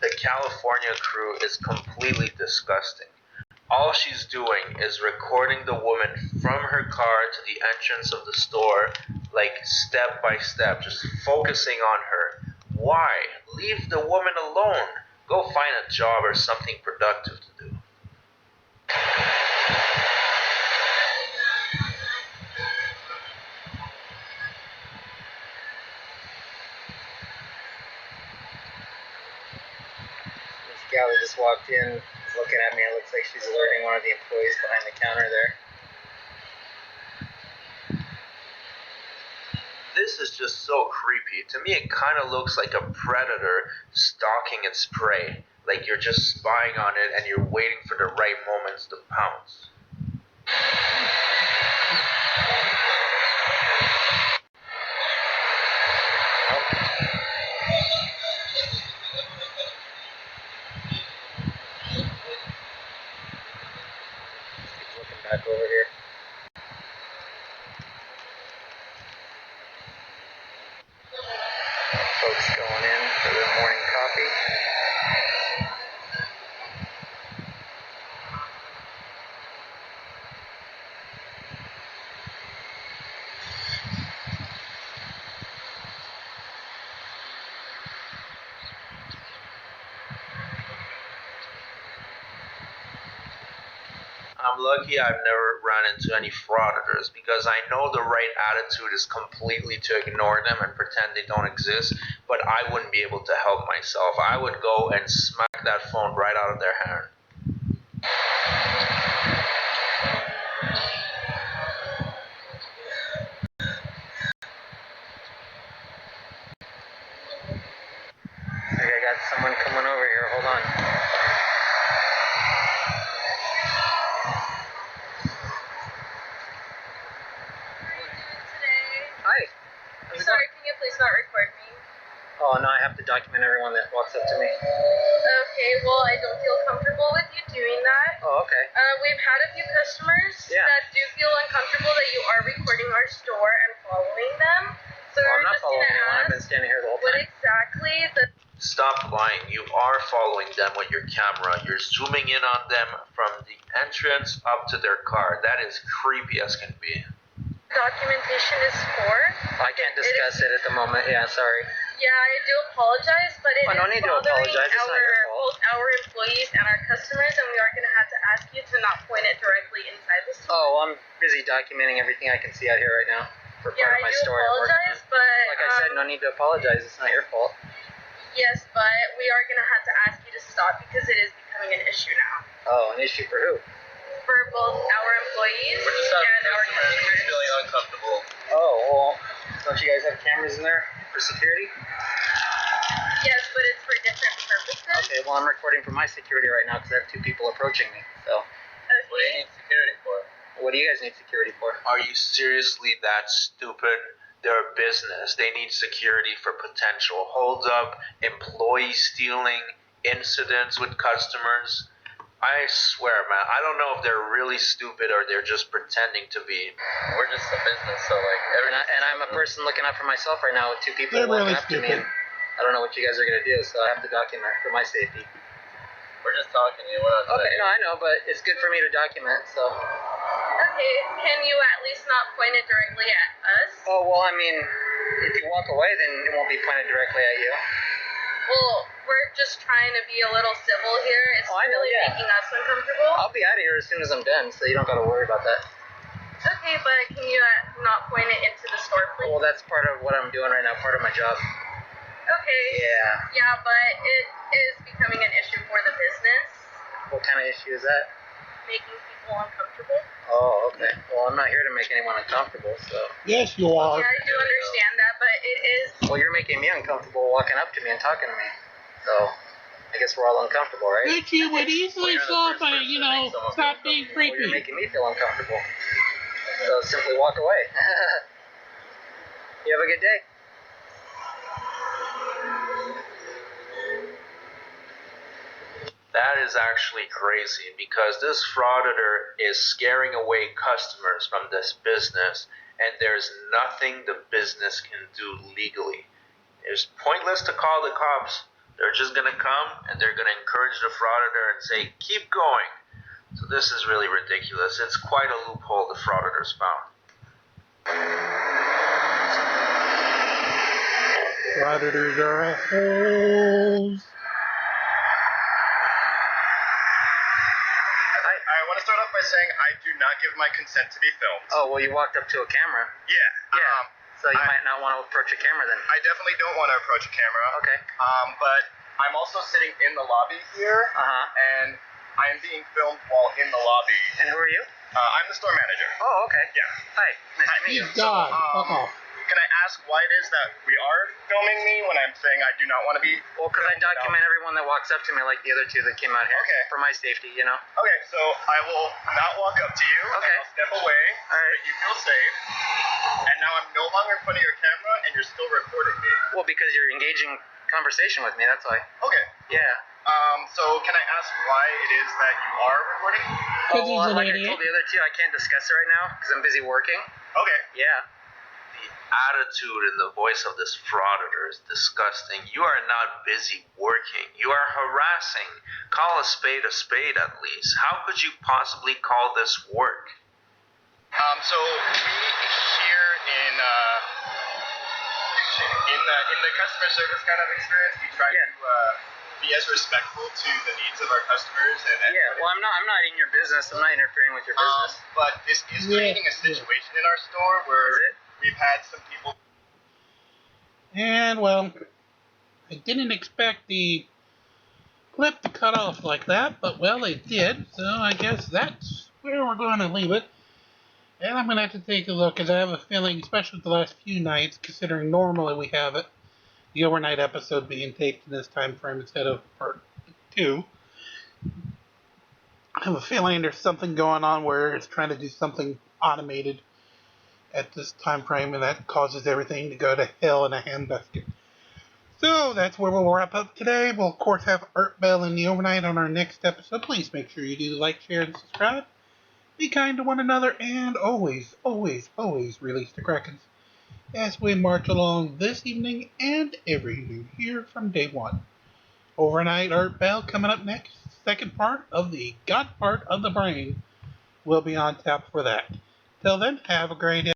S3: The California crew is completely disgusting. All she's doing is recording the woman from her car to the entrance of the store, like step by step, just focusing on her. Why? Leave the woman alone. Go find a job or something productive to do.
S11: This gal that just walked in is looking at me. It looks like she's alerting one of the employees behind the counter there.
S3: This is just so creepy. To me, it kind of looks like a predator stalking its prey. Like you're just spying on it and you're waiting for the right moments to pounce.
S11: Keep looking back over here.
S3: I'm lucky I've never run into any frauditors because I know the right attitude is completely to ignore them and pretend they don't exist, but I wouldn't be able to help myself. I would go and smack that phone right out of their hand.
S11: I got someone coming over here. Hold on. Hi.
S7: Sorry, can you please not record me?
S11: Oh, no, I have to document everyone that walks up to me.
S7: Okay, well, I don't feel comfortable with you doing that.
S11: Oh, okay.
S7: We've had a few customers that do feel uncomfortable that you are recording our store and following them. So
S11: Well,
S7: we
S11: I'm not
S7: were just
S11: following
S7: gonna
S11: anyone. I've been
S7: ask
S11: standing here the whole
S7: what
S11: time.
S7: exactly the...
S3: Stop lying. You are following them with your camera. You're zooming in on them from the entrance up to their car. That is creepy as can be.
S7: documentation is for.
S11: I can't discuss it at the moment. Yeah, sorry.
S7: Yeah, I do apologize, but it
S11: no
S7: is
S11: need to
S7: bothering
S11: apologize. It's not your fault.
S7: both our employees and our customers, and we are going to have to ask you to not point it directly inside the store.
S11: Oh, well, I'm busy documenting everything I can see out here right now for part of my story.
S7: I do apologize, but...
S11: Like I said, no need to apologize. It's not your fault.
S7: Yes, but we are going to have to ask you to stop because it is becoming an issue now.
S11: Oh, an issue for who?
S7: For both our employees and our customers.
S3: Feeling uncomfortable.
S11: Oh, well, don't you guys have cameras in there for security?
S7: Yes, but it's for different purposes.
S11: Okay, well, I'm recording for my security right now because I have 2 people approaching me, so.
S7: Okay.
S3: What do you need security for?
S11: What do you guys need security for?
S3: Are you seriously that stupid? They're a business. They need security for potential holdup, employee stealing, incidents with customers. I swear, man, I don't know if they're really stupid or they're just pretending to be. We're just a business, so like...
S11: And I'm a person looking out for myself right now with 2 people
S1: They're
S11: walking
S1: really
S11: up to me.
S1: stupid.
S11: And I don't know what you guys are going to do, so I have to document for my safety.
S3: We're just talking to you. We're not
S11: Okay, no, I know, but it's good for me to document, so.
S7: Okay, can you at least not point it directly at us?
S11: Oh, well, I mean, if you walk away, then it won't be pointed directly at you.
S7: Well, we're just trying to be a little civil here. It's
S11: I know,
S7: really
S11: yeah.
S7: making us uncomfortable.
S11: I'll be out of here as soon as I'm done, so you don't got to worry about that.
S7: Okay, but can you not point it into the store, please?
S11: Well, that's part of what I'm doing right now, part of my job.
S7: Okay.
S11: Yeah.
S7: Yeah, but it is becoming an issue for the business,
S11: What kind of issue is that?
S7: making people uncomfortable.
S11: Oh, okay. Well, I'm not here to make anyone uncomfortable, so.
S1: Yes, you are.
S7: Yeah, I do understand that, but it is...
S11: Well, you're making me uncomfortable walking up to me and talking to me. So, I guess we're all uncomfortable, right?
S1: But you would easily solve it, stop being
S11: Well, you're
S1: creepy.
S11: making me feel uncomfortable. So simply walk away. You have a good day.
S3: That is actually crazy because this frauditor is scaring away customers from this business, and there's nothing the business can do legally. It's pointless to call the cops. They're just going to come and they're going to encourage the frauditor and say, keep going. So this is really ridiculous. It's quite a loophole the frauditors found.
S1: Predators are assholes.
S10: I want to start off by saying I do not give my consent to be filmed.
S11: Oh, well, you walked up to a camera.
S10: Yeah.
S11: So you might not want to approach a camera then.
S10: I definitely don't want to approach a camera.
S11: Okay.
S10: But I'm also sitting in the lobby here, and I am being filmed while in the lobby.
S11: And who are you?
S10: I'm the store manager.
S11: Oh, okay.
S10: Yeah.
S11: Hi. Nice to meet you.
S1: He's God. Fuck off.
S10: Can I ask why it is that we are filming me when I'm saying I do not want to be?
S11: Well, because I document everyone that walks up to me, like the other 2 that came out here.
S10: Okay.
S11: For my safety, you know.
S10: Okay, so I will not walk up to you.
S11: Okay.
S10: I'll step away so that you feel safe. And now I'm no longer in front of your camera, and you're still recording me.
S11: Well, because you're engaging conversation with me, that's why.
S10: Okay.
S11: Yeah.
S10: So can I ask why it is that you are recording?
S1: Because he's an
S11: like I
S1: idiot.
S11: told the other 2, I can't discuss it right now because I'm busy working.
S10: Okay.
S11: Yeah.
S3: The attitude in the voice of this frauditor is disgusting. You are not busy working. You are harassing. Call a spade at least. How could you possibly call this work?
S10: So we here in the customer service kind of experience, we try to
S12: be as respectful to the needs of our customers and
S11: Yeah, well, I'm not in your business. I'm not interfering with your business.
S12: but this is creating a situation in our store where we've had some people.
S1: And, well, I didn't expect the clip to cut off like that, but, well, it did. So I guess that's where we're going to leave it. And I'm going to have to take a look, because I have a feeling, especially the last few nights, considering normally we have it, the overnight episode being taped in this time frame instead of part 2. I have a feeling there's something going on where it's trying to do something automated at this time frame, and that causes everything to go to hell in a handbasket. So that's where we'll wrap up today. We'll, of course, have Art Bell in the overnight on our next episode. Please make sure you do like, share, and subscribe. Be kind to one another, and always, always, always release the Krakens as we march along this evening and every evening here from day one. Overnight Art Bell coming up next. Second part of the God part of the brain will be on tap for that. Till then, have a great day.